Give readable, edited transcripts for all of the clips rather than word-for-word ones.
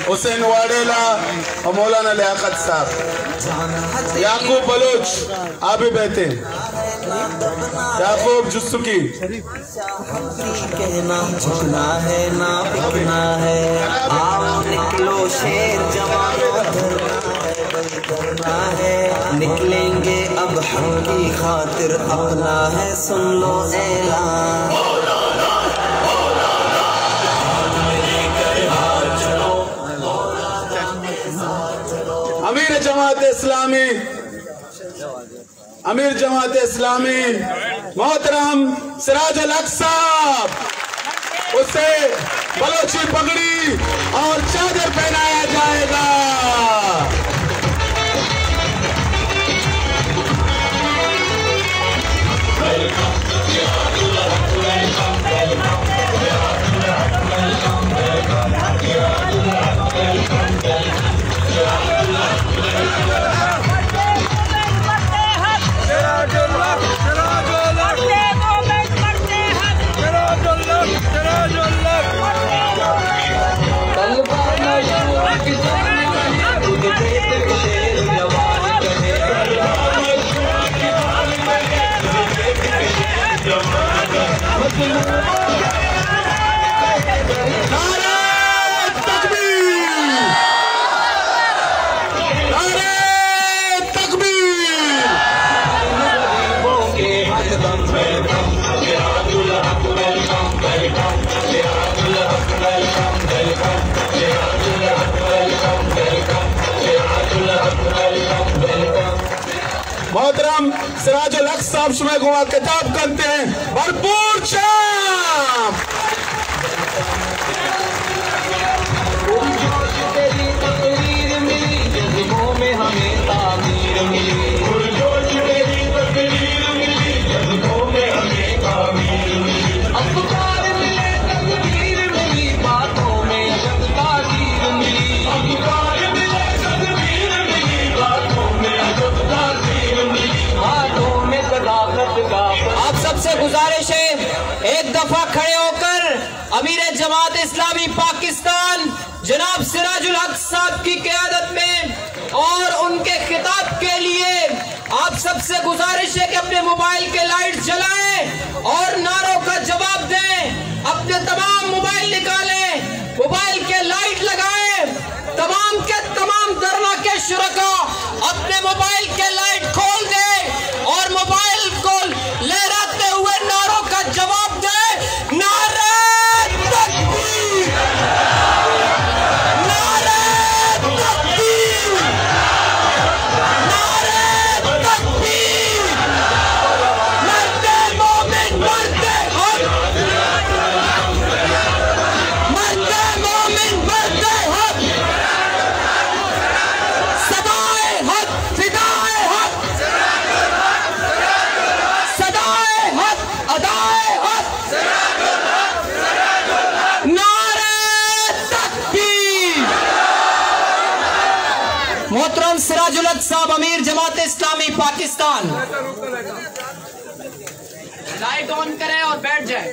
حسین واڈیلا اور مولانا لیاقت صاحب. یعقوب بلوچ آپ بھی بیٹھے ہیں. یعقوب جسکی. کہنا جھکنا ہے نہ بکنا ہے. آؤ نکلو شیر جوانوں کرنا ہے. نکلیں گے اب حق کی خاطر اپنا ہے. سن لو اعلان. امیر جماعت اسلامی محترم سراج الحق صاحب، اسے بلوچی پگڑی اور چادر پہنایا جائے گا. محترم سراج الحق صاحب شمع گوا کتاب کرتے ہیں. بھرپور شام. تیری تقریر ملی جذبوں میں ہمیں تعمیر ملی. تیری تقریر ملی جذبوں میں ہمیں تعمیر ملی. افکار ملے تقریر ملی باتوں میں جب تاثیر ملی. افکار ملے تقریر ملی باتوں میں جب تاثیر ملی. ہاتھوں میں صداقت کا. آپ سب سے گزارش ہے ایک دفعہ کھڑے ہو کر امیر جماعت اسلامی پاکستان جناب سراج الحق صاحب کی قیادت میں اور ان کے خطاب کے لیے آپ سب سے گزارش ہے کہ اپنے موبائل کے لائٹ جلائیں اور نعروں کا جواب دیں. اپنے تمام موبائل نکالیں، موبائل کے لائٹ لگائیں. تمام کے تمام دھرنا کے شرکا اپنے موبائل کے لائٹ کھول دیں اور موبائل کو لہراتے ہوئے نعروں کا جواب دیں. نعرہ تکبیر، نعرہ تکبیر، نعرہ تکبیر. مرتے مومن مرتے حق، مرتے مومن مرتے حق. صدائے حق، فدائے حق، صدائے حق، ادائے حق. نعرہ تکبیر. محترم سراج الحق صاحب امیر جماعت اسلامی پاکستان، لائٹ آن کریں اور بیٹھ جائیں.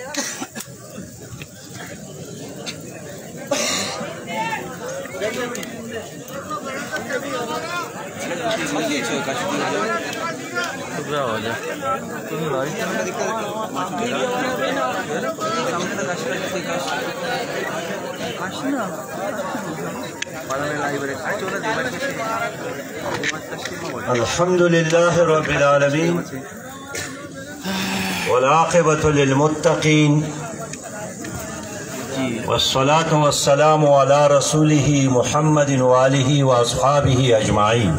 الحمد لله رب العالمين والعاقبة للمتقين والصلاة والسلام على رسوله محمد وآله وأصحابه أجمعين.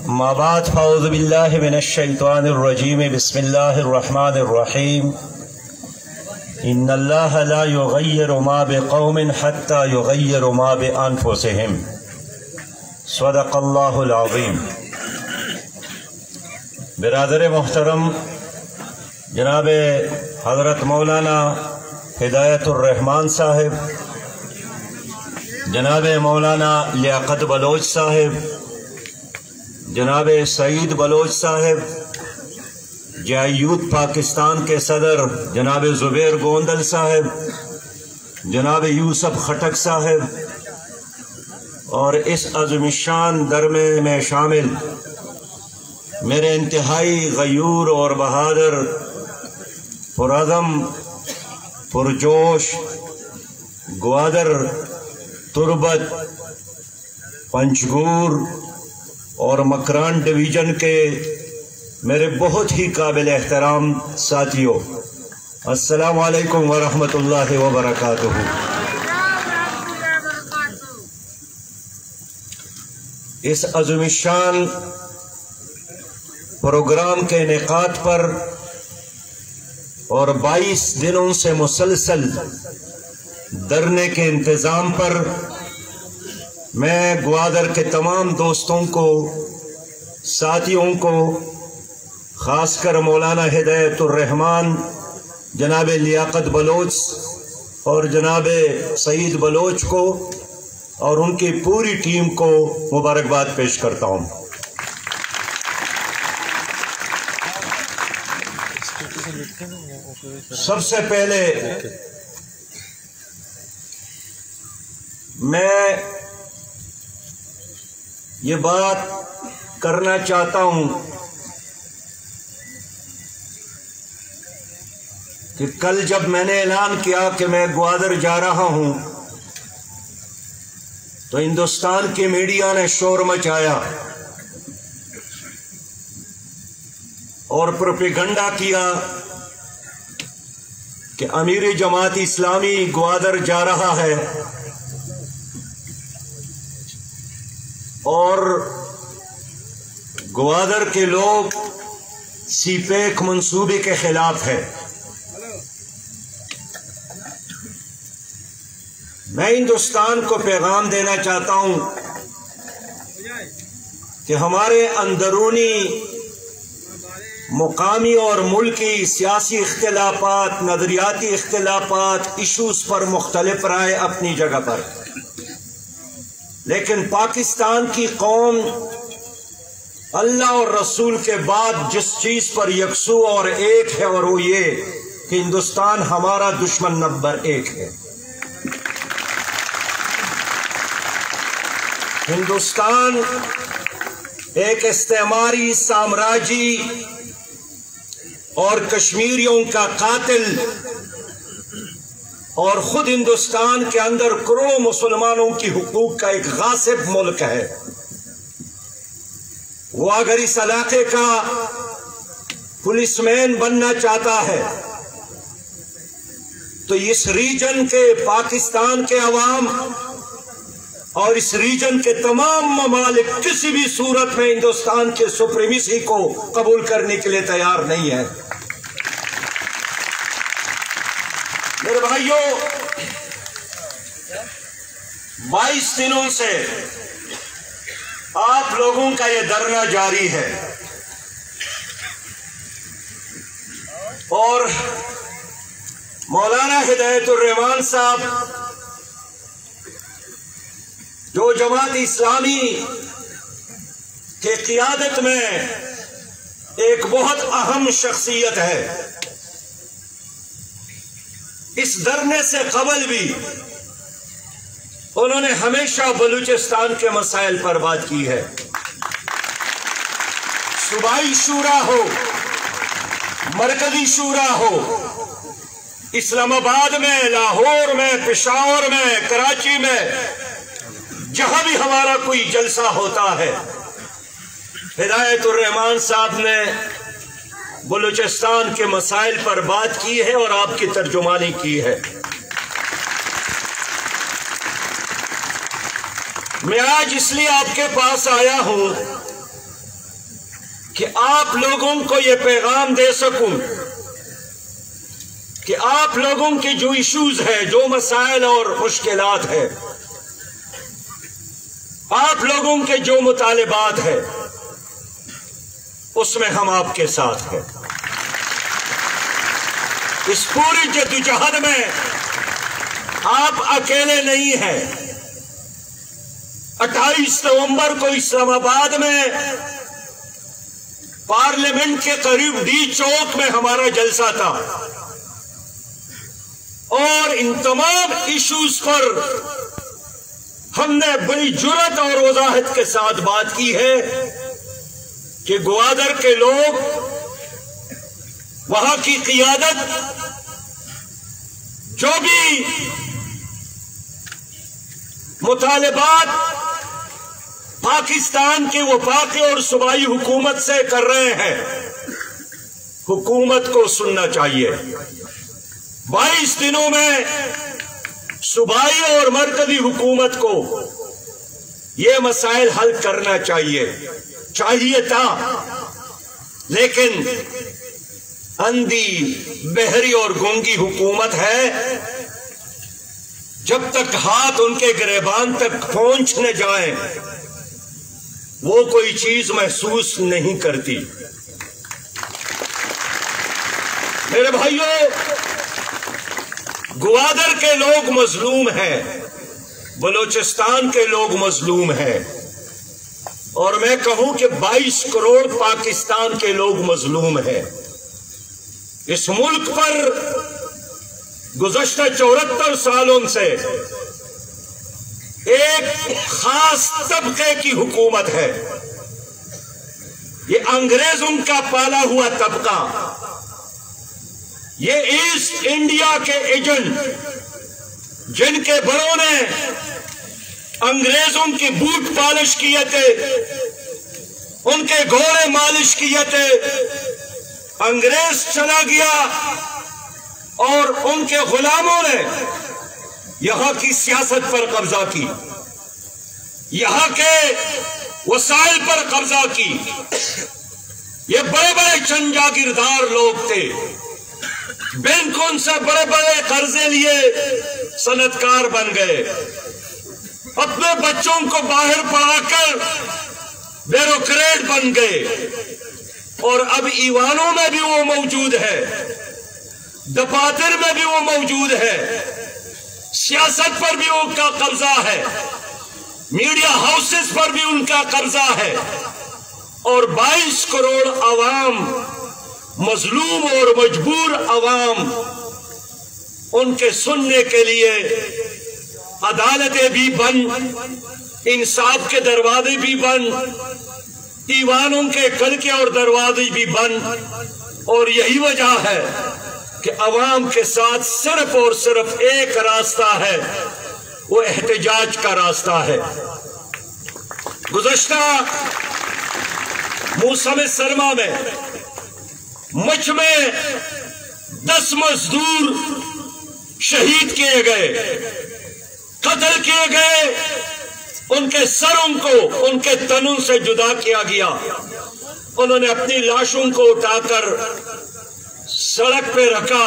أما بعد فأعوذ بالله من الشيطان الرجيم. بسم الله الرحمن الرحيم. إن الله لا يغير ما بقوم حتى يغير ما بأنفسهم. صدق اللہ العظیم. برادر محترم جناب حضرت مولانا ہدایت الرحمان صاحب، جناب مولانا لیاقت بلوچ صاحب، جناب سعید بلوچ صاحب، جے یوتھ پاکستان کے صدر جناب زبیر گوندل صاحب، جناب یوسف خٹک صاحب اور اس عظیم شان درمے میں شامل میرے انتہائی غیور اور بہادر پرعزم پرجوش گوادر تربت پنچگور اور مکران ڈویژن کے میرے بہت ہی قابل احترام ساتھیوں، السلام علیکم ورحمۃ اللہ وبرکاتہ۔ اس عظیم شان پروگرام کے انعقاد پر اور 22 دنوں سے مسلسل دھرنے کے انتظام پر میں گوادر کے تمام دوستوں کو، ساتھیوں کو، خاص کر مولانا ہدایت الرحمان جناب لیاقت بلوچ اور جناب سعید بلوچ کو اور ان کی پوری ٹیم کو مبارکباد پیش کرتا ہوں۔ سب سے پہلے میں یہ بات کرنا چاہتا ہوں کہ کل جب میں نے اعلان کیا کہ میں گوادر جا رہا ہوں تو ہندوستان کی میڈیا نے شور مچایا اور پروپیگنڈا کیا کہ امیر جماعت اسلامی گوادر جا رہا ہے اور گوادر کے لوگ سی پیک منصوبے کے خلاف ہے۔ میں ہندوستان کو پیغام دینا چاہتا ہوں کہ ہمارے اندرونی مقامی اور ملکی سیاسی اختلافات، نظریاتی اختلافات، ایشوز پر مختلف رائے اپنی جگہ پر، لیکن پاکستان کی قوم اللہ اور رسول کے بعد جس چیز پر یکسو اور ایک ہے اور وہ یہ کہ ہندوستان ہمارا دشمن نمبر 1 ہے۔ ہندوستان ایک استعماری سامراجی اور کشمیریوں کا قاتل اور خود ہندوستان کے اندر کروڑوں مسلمانوں کی حقوق کا ایک غاصب ملک ہے۔ وہ اگر اس علاقے کا پولیس مین بننا چاہتا ہے تو اس ریجن کے پاکستان کے عوام اور اس ریجن کے تمام ممالک کسی بھی صورت میں ہندوستان کے سپریمیسی کو قبول کرنے کے لیے تیار نہیں ہے۔ میرے بھائیوں، 22 دنوں سے آپ لوگوں کا یہ دھرنا جاری ہے اور مولانا ہدایت الرحمان صاحب جو جماعت اسلامی کے قیادت میں ایک بہت اہم شخصیت ہے، اس دھرنے سے قبل بھی انہوں نے ہمیشہ بلوچستان کے مسائل پر بات کی ہے۔ صوبائی شورا ہو، مرکزی شورا ہو، اسلام آباد میں، لاہور میں، پشاور میں، کراچی میں، جہاں بھی ہمارا کوئی جلسہ ہوتا ہے، ہدایت الرحمان صاحب نے بلوچستان کے مسائل پر بات کی ہے اور آپ کی ترجمانی کی ہے۔ میں آج اس لیے آپ کے پاس آیا ہوں کہ آپ لوگوں کو یہ پیغام دے سکوں کہ آپ لوگوں کے جو ایشوز ہیں، جو مسائل اور مشکلات ہیں، آپ لوگوں کے جو مطالبات ہیں، اس میں ہم آپ کے ساتھ ہیں۔ اس پوری جدوجہد میں آپ اکیلے نہیں ہیں۔ 28 نومبر کو اسلام آباد میں پارلیمنٹ کے قریب ڈی چوک میں ہمارا جلسہ تھا اور ان تمام ایشوز پر ہم نے بڑی جرات اور وضاحت کے ساتھ بات کی ہے کہ گوادر کے لوگ، وہاں کی قیادت، جو بھی مطالبات پاکستان کے وفاقی اور صوبائی حکومت سے کر رہے ہیں، حکومت کو سننا چاہیے۔ 22 دنوں میں صوبائی اور مرکزی حکومت کو یہ مسائل حل کرنا چاہیے تھا، لیکن اندھی، بہری اور گونگی حکومت ہے، جب تک ہاتھ ان کے گریبان تک پہنچ نہ جائیں وہ کوئی چیز محسوس نہیں کرتی۔ میرے بھائیوں، گوادر کے لوگ مظلوم ہیں، بلوچستان کے لوگ مظلوم ہیں، اور میں کہوں کہ 22 کروڑ پاکستان کے لوگ مظلوم ہیں۔ اس ملک پر گزشتہ 74 سالوں سے ایک خاص طبقے کی حکومت ہے، یہ انگریزوں کا پالا ہوا طبقہ، یہ ایسٹ انڈیا کے ایجنٹ، جن کے بڑوں نے انگریزوں کی بوٹ پالش کیے تھے، ان کے گھوڑے مالش کیے تھے، انگریز چلا گیا اور ان کے غلاموں نے یہاں کی سیاست پر قبضہ کی، یہاں کے وسائل پر قبضہ کی۔ یہ بڑے بڑے چند جاگیردار لوگ تھے، بینکوں سے بڑے بڑے قرضے لیے صنعت کار بن گئے، اپنے بچوں کو باہر پڑھا کر بیوروکریٹ بن گئے، اور اب ایوانوں میں بھی وہ موجود ہے، دفاتر میں بھی وہ موجود ہے، سیاست پر بھی ان کا قبضہ ہے، میڈیا ہاؤسز پر بھی ان کا قبضہ ہے، اور 22 کروڑ عوام، مظلوم اور مجبور عوام، ان کے سننے کے لیے عدالتیں بھی بند، انصاف کے دروازے بھی بند، ایوانوں کے کلکے اور دروازے بھی بند، اور یہی وجہ ہے کہ عوام کے ساتھ صرف اور صرف ایک راستہ ہے، وہ احتجاج کا راستہ ہے۔ گزشتہ موسم سرما میں مچھ میں 10 مزدور شہید کیے گئے، قتل کیے گئے، ان کے سروں کو ان کے تنوں سے جدا کیا گیا، انہوں نے اپنی لاشوں کو اٹھا کر سڑک پہ رکھا،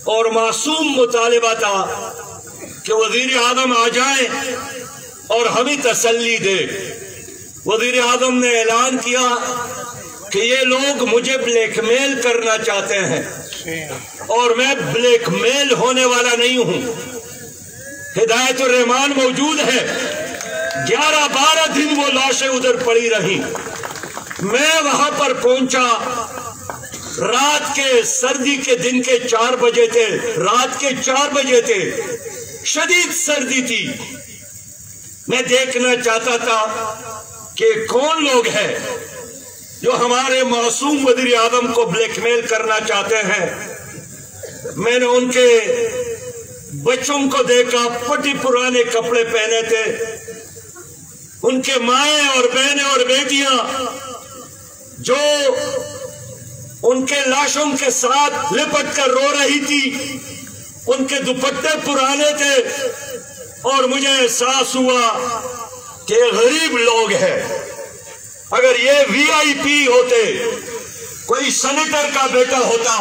اور معصوم مطالبہ تھا کہ وزیر اعظم آ جائیں اور ہمیں تسلی دے۔ وزیر اعظم نے اعلان کیا کہ یہ لوگ مجھے بلیک میل کرنا چاہتے ہیں، اور میں بلیک میل ہونے والا نہیں ہوں۔ ہدایت الرحمان موجود ہے، 11-12 دن وہ لاشیں ادھر پڑی رہی، میں وہاں پر پہنچا، رات کے سردی کے دن کے 4 بجے تھے، رات کے 4 بجے تھے، شدید سردی تھی، میں دیکھنا چاہتا تھا کہ کون لوگ ہیں جو ہمارے معصوم وزیر اعظم کو بلیک میل کرنا چاہتے ہیں۔ میں نے ان کے بچوں کو دیکھا، پٹی پرانے کپڑے پہنے تھے، ان کے مائیں اور بہنیں اور بیٹیاں جو ان کے لاشوں کے ساتھ لپٹ کر رو رہی تھی، ان کے دوپٹے پرانے تھے، اور مجھے احساس ہوا کہ غریب لوگ ہیں۔ اگر یہ وی آئی پی ہوتے، کوئی سینیٹر کا بیٹا ہوتا،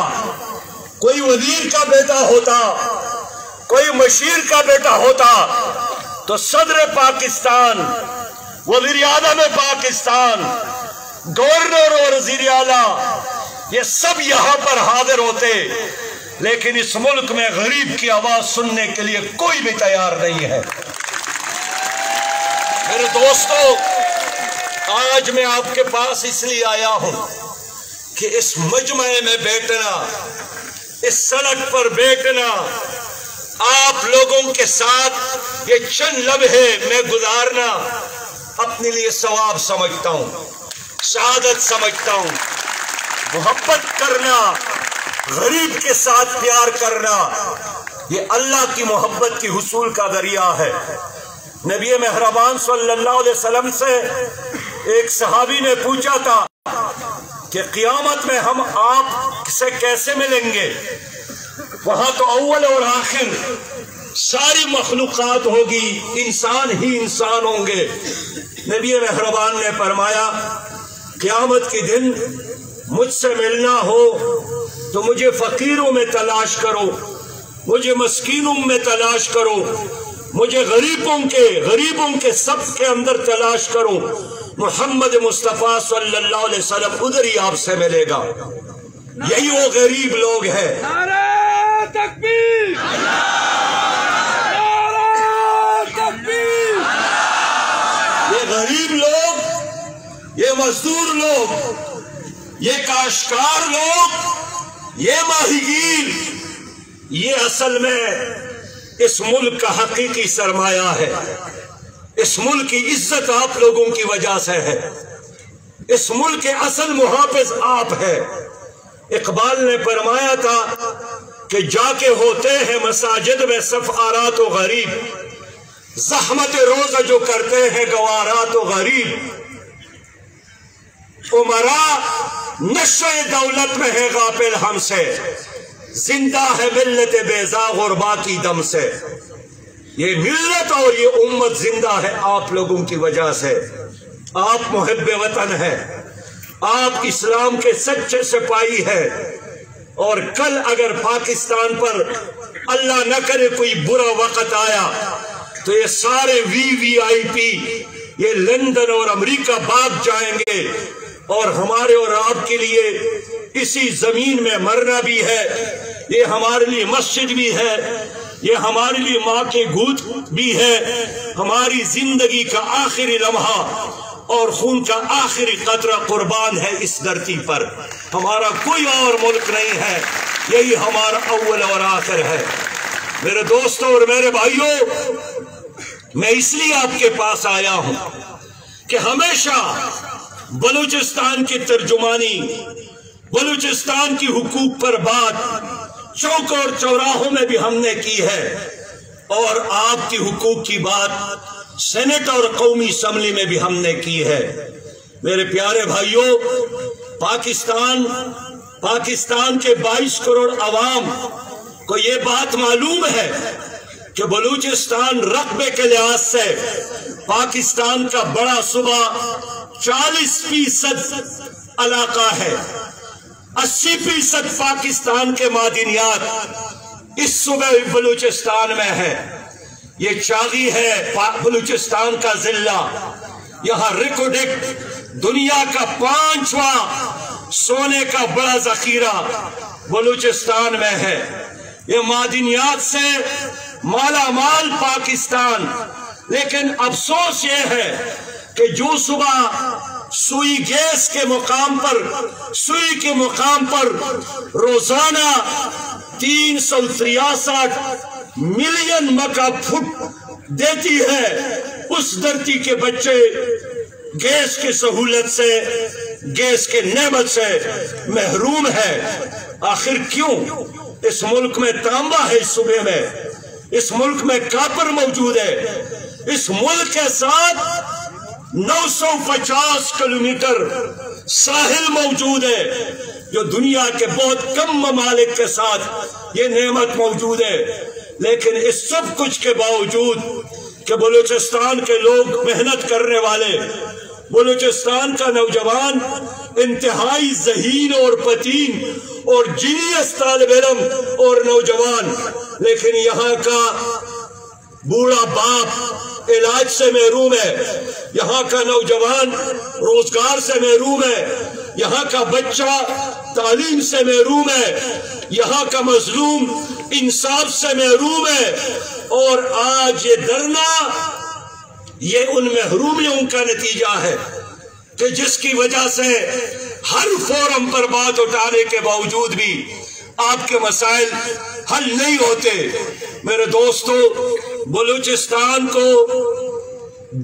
کوئی وزیر کا بیٹا ہوتا، کوئی مشیر کا بیٹا ہوتا، تو صدر پاکستان، وزیر اعظم پاکستان، گورنر اور وزیر اعلیٰ، یہ سب یہاں پر حاضر ہوتے، لیکن اس ملک میں غریب کی آواز سننے کے لیے کوئی بھی تیار نہیں ہے۔ میرے دوستو، آج میں آپ کے پاس اس لیے آیا ہوں کہ اس مجمع میں بیٹھنا اس سڑک پر بیٹھنا، آپ لوگوں کے ساتھ یہ چند لمحے میں گزارنا اپنے لیے ثواب سمجھتا ہوں، سعادت سمجھتا ہوں۔ محبت کرنا، غریب کے ساتھ پیار کرنا، یہ اللہ کی محبت کی حصول کا ذریعہ ہے۔ نبی مہربان صلی اللہ علیہ وسلم سے ایک صحابی نے پوچھا تھا کہ قیامت میں ہم آپ سے کیسے ملیں گے؟ وہاں تو اول اور آخر ساری مخلوقات ہوگی، انسان ہی انسان ہوں گے۔ نبی مہربان نے فرمایا قیامت کے دن مجھ سے ملنا ہو تو مجھے فقیروں میں تلاش کرو، مجھے مسکینوں میں تلاش کرو، مجھے غریبوں کے صف کے اندر تلاش کرو۔ محمد مصطفیٰ صلی اللہ علیہ وسلم ادھر ہی آپ سے ملے گا۔ یہی وہ غریب لوگ ہیں۔ نعرہ تکبیر! نعرہ تکبیر! یہ غریب لوگ، یہ مزدور لوگ، یہ کاشتکار لوگ، یہ ماہی گیر، یہ اصل میں اس ملک کا حقیقی سرمایہ ہے۔ اس ملک کی عزت آپ لوگوں کی وجہ سے ہے۔ اس ملک کے اصل محافظ آپ ہیں۔ اقبال نے فرمایا تھا کہ جا کے ہوتے ہیں مساجد میں صف آرات و غریب، زحمت روزہ جو کرتے ہیں گوارات و غریب، عمرا نشہ دولت میں ہے غافل ہم سے، زندہ ہے ملت بیضا غربا کی دم سے۔ یہ ملت اور یہ امت زندہ ہے آپ لوگوں کی وجہ سے۔ آپ محب وطن ہیں، آپ اسلام کے سچے سپاہی ہیں، اور کل اگر پاکستان پر اللہ نہ کرے کوئی برا وقت آیا تو یہ سارے وی آئی پی یہ لندن اور امریکہ بھاگ جائیں گے، اور ہمارے اور آپ کے لیے اسی زمین میں مرنا بھی ہے، یہ ہمارے لیے مسجد بھی ہے، یہ ہمارے لیے ماں کے گود بھی ہے، ہماری زندگی کا آخری لمحہ اور خون کا آخری قطرہ قربان ہے اس دھرتی پر۔ ہمارا کوئی اور ملک نہیں ہے، یہی ہمارا اول اور آخر ہے۔ میرے دوستوں اور میرے بھائیوں، میں اس لیے آپ کے پاس آیا ہوں کہ ہمیشہ بلوچستان کی ترجمانی، بلوچستان کی حقوق پر بات چوک اور چوراہوں میں بھی ہم نے کی ہے، اور آپ کی حقوق کی بات سینٹ اور قومی اسمبلی میں بھی ہم نے کی ہے۔ میرے پیارے بھائیوں، پاکستان کے 22 کروڑ عوام کو یہ بات معلوم ہے کہ بلوچستان رقبے کے لحاظ سے پاکستان کا بڑا صوبہ 40% علاقہ ہے، 80% پاکستان کے معدنیات اس صوبے بلوچستان میں ہے۔ یہ چاغی ہے بلوچستان کا ضلع، یہاں ریکوڈک دنیا کا 5واں سونے کا بڑا ذخیرہ بلوچستان میں ہے۔ یہ معدنیات سے مالا مال پاکستان، لیکن افسوس یہ ہے کہ جو صبح سوئی گیس کے مقام پر روزانہ 363 ملین مکہ فٹ دیتی ہے، اس دھرتی کے بچے گیس کی سہولت سے، گیس کے نعمت سے محروم ہے۔ آخر کیوں؟ اس ملک میں تانبا ہے، اس صوبے میں، اس ملک میں کاپر موجود ہے، اس ملک کے ساتھ 950 کلومیٹر ساحل موجود ہے، جو دنیا کے بہت کم ممالک کے ساتھ یہ نعمت موجود ہے۔ لیکن اس سب کچھ کے باوجود کہ بلوچستان کے لوگ محنت کرنے والے، بلوچستان کا نوجوان انتہائی ذہین اور پتین اور جینیس طالب علم اور نوجوان، لیکن یہاں کا بوڑھا باپ علاج سے محروم ہے، یہاں کا نوجوان روزگار سے محروم ہے، یہاں کا بچہ تعلیم سے محروم ہے، یہاں کا مظلوم انصاف سے محروم ہے۔ اور آج یہ دھرنا یہ ان محرومیوں کا نتیجہ ہے کہ جس کی وجہ سے ہر فورم پر بات اٹھانے کے باوجود بھی آپ کے مسائل حل نہیں ہوتے۔ میرے دوستو، بلوچستان کو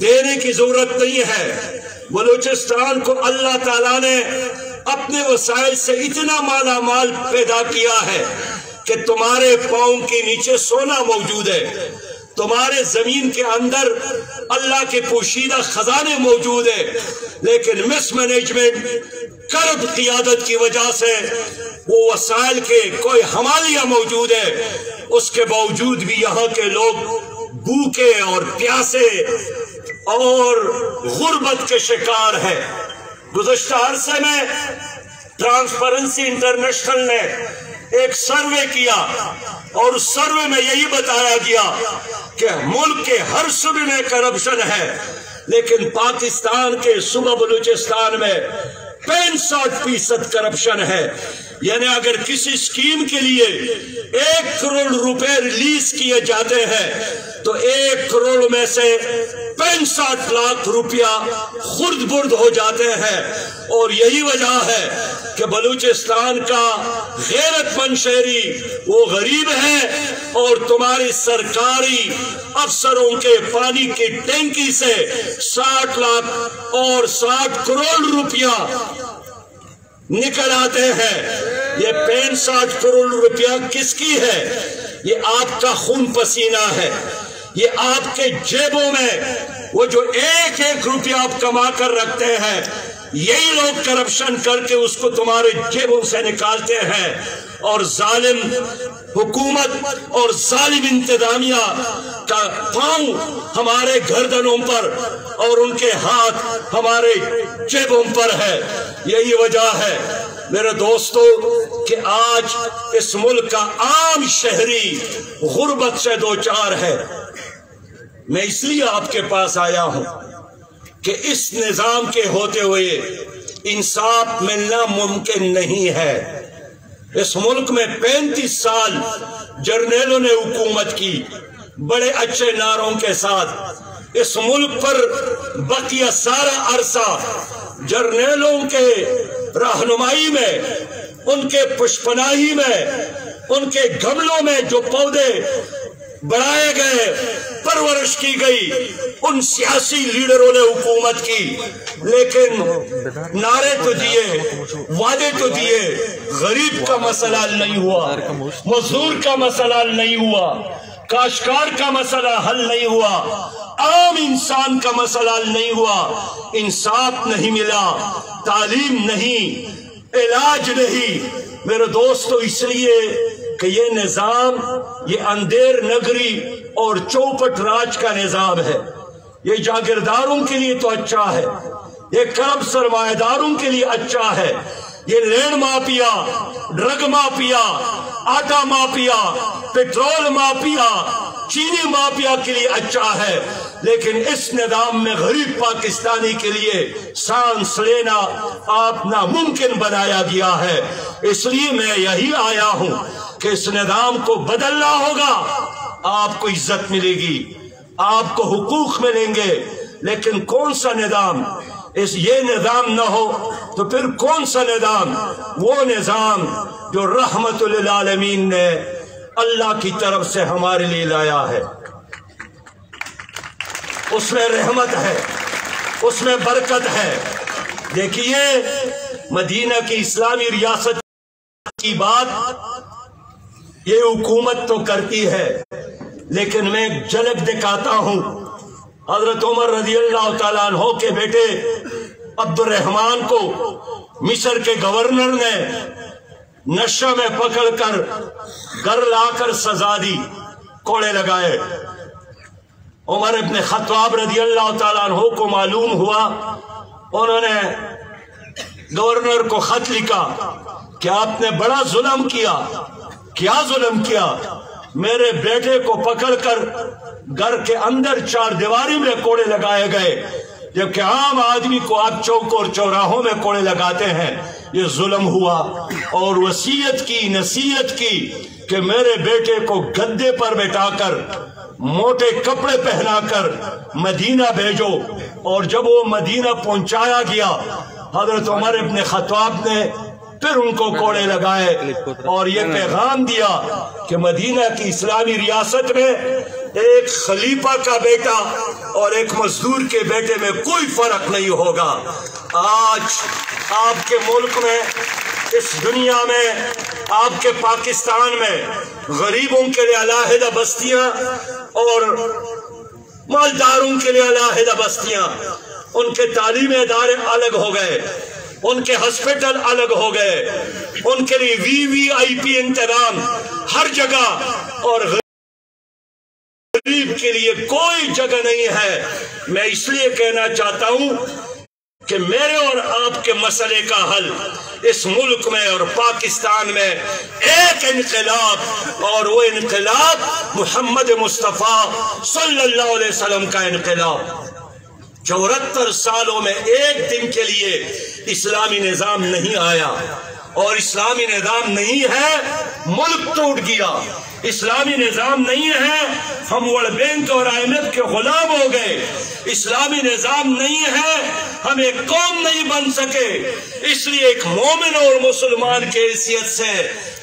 دینے کی ضرورت نہیں ہے۔ بلوچستان کو اللہ تعالیٰ نے اپنے وسائل سے اتنا مالا مال پیدا کیا ہے کہ تمہارے پاؤں کے نیچے سونا موجود ہے، تمہارے زمین کے اندر اللہ کے پوشیدہ خزانے موجود ہیں، لیکن مس مینجمنٹ، کرپٹ قیادت کی وجہ سے وہ وسائل کے کوئی حمالیہ موجود ہے، اس کے باوجود بھی یہاں کے لوگ بھوکے اور پیاسے اور غربت کے شکار ہیں۔ گزشتہ عرصے میں ٹرانسپیرنسی انٹرنیشنل نے ایک سروے کیا اور اس سروے میں یہی بتایا گیا کہ ملک کے ہر صوبے میں کرپشن ہے، لیکن پاکستان کے صوبہ بلوچستان میں 65% کرپشن ہے۔ یعنی اگر کسی سکیم کے لیے 1 کروڑ روپے ریلیز کیے جاتے ہیں تو 1 کروڑ میں سے 65 لاکھ روپیہ خرد برد ہو جاتے ہیں، اور یہی وجہ ہے کہ بلوچستان کا غیرت مند شہری وہ غریب ہے، اور تمہاری سرکاری افسروں کے پانی کی ٹینکی سے 60 لاکھ اور 60 کروڑ روپیہ نکل آتے ہیں۔ یہ 65 کروڑ روپیہ کس کی ہے؟ یہ آپ کا خون پسینہ ہے، یہ آپ کے جیبوں میں وہ جو 1 روپیہ آپ کما کر رکھتے ہیں، یہی لوگ کرپشن کر کے اس کو تمہارے جیبوں سے نکالتے ہیں، اور ظالم حکومت اور ظالم انتظامیہ کا پاؤں ہمارے گردنوں پر اور ان کے ہاتھ ہمارے جیبوں پر ہے۔ یہی وجہ ہے میرے دوستو کہ آج اس ملک کا عام شہری غربت سے دوچار ہے۔ میں اس لیے آپ کے پاس آیا ہوں کہ اس نظام کے ہوتے ہوئے انصاف ملنا ممکن نہیں ہے۔ اس ملک میں 35 سال جرنیلوں نے حکومت کی، بڑے اچھے نعروں کے ساتھ۔ اس ملک پر بقیہ سارا عرصہ جرنیلوں کے رہنمائی میں، ان کے پشپناہی میں، ان کے گملوں میں جو پودے بڑھائے گئے، پرورش کی گئی، ان سیاسی لیڈروں نے حکومت کی، لیکن نعرے تو دیے، وعدے تو دیے، غریب کا مسئلہ حل نہیں ہوا، مزدور کا مسئلہ حل نہیں ہوا، کاشتکار کا مسئلہ حل نہیں ہوا، عام انسان کا مسئلہ حل نہیں ہوا، انصاف نہیں ملا، تعلیم نہیں، علاج نہیں۔ میرے دوستو، اس لیے کہ یہ نظام، یہ اندھیر نگری اور چوپٹ راج کا نظام ہے۔ یہ جاگیرداروں کے لیے تو اچھا ہے، یہ کرب سرمایہ داروں کے لیے اچھا ہے، یہ لینڈ مافیا، ڈرگ مافیا، آٹا مافیا، پیٹرول مافیا، چینی مافیا کے لیے اچھا ہے، لیکن اس نظام میں غریب پاکستانی کے لیے سانس لینا آپ ناممکن بنایا گیا ہے۔ اس لیے میں یہی آیا ہوں کہ اس نظام کو بدلنا ہوگا، آپ کو عزت ملے گی، آپ کو حقوق ملیں گے، لیکن کون سا نظام؟ یہ نظام نہ ہو تو پھر کون سا نظام؟ وہ نظام جو رحمت للعالمین نے اللہ کی طرف سے ہمارے لیے لایا ہے، اس میں رحمت ہے، اس میں برکت ہے۔ دیکھیے، مدینہ کی اسلامی ریاست کی بات یہ حکومت تو کرتی ہے، لیکن میں ایک جھلک دکھاتا ہوں۔ حضرت عمر رضی اللہ تعالیٰ عنہ کے بیٹے عبد الرحمن کو مصر کے گورنر نے نشہ میں پکڑ کر گھر لا کر سزا دی، کوڑے لگائے۔ عمر ابن خطاب رضی اللہ تعالیٰ عنہ کو معلوم ہوا، انہوں نے گورنر کو خط لکھا کہ آپ نے بڑا ظلم کیا۔ کیا ظلم کیا؟ میرے بیٹے کو پکڑ کر گھر کے اندر 4 دیواری میں کوڑے لگائے گئے، جبکہ عام آدمی کو آپ چوک اور چوراہوں میں کوڑے لگاتے ہیں۔ یہ ظلم ہوا، اور وصیت کی، نصیحت کی کہ میرے بیٹے کو گدے پر بٹھا کر، موٹے کپڑے پہنا کر مدینہ بھیجو۔ اور جب وہ مدینہ پہنچایا گیا، حضرت عمر ابن خطاب نے پھر ان کو کوڑے لگائے اور یہ پیغام دیا کہ مدینہ کی اسلامی ریاست میں ایک خلیفہ کا بیٹا اور ایک مزدور کے بیٹے میں کوئی فرق نہیں ہوگا۔ آج آپ کے ملک میں، اس دنیا میں، آپ کے پاکستان میں غریبوں کے لیے علیحدہ بستیاں اور مالداروں کے لیے علیحدہ بستیاں، ان کے تعلیمی ادارے الگ ہو گئے، ان کے ہسپیٹل الگ ہو گئے، ان کے لیے VIP انتظام ہر جگہ، اور غریب کے لیے کوئی جگہ نہیں ہے۔ میں اس لیے کہنا چاہتا ہوں کہ میرے اور آپ کے مسئلے کا حل اس ملک میں اور پاکستان میں ایک انقلاب، اور وہ انقلاب محمد مصطفیٰ صلی اللہ علیہ وسلم کا انقلاب۔ 74 سالوں میں ایک دن کے لیے اسلامی نظام نہیں آیا، اور اسلامی نظام نہیں ہے ملک ٹوٹ گیا، اسلامی نظام نہیں ہے ہم ورلڈ بینک اور IMF کے غلام ہو گئے، اسلامی نظام نہیں ہے ہم ایک قوم نہیں بن سکے۔ اس لیے ایک مومن اور مسلمان کے حیثیت سے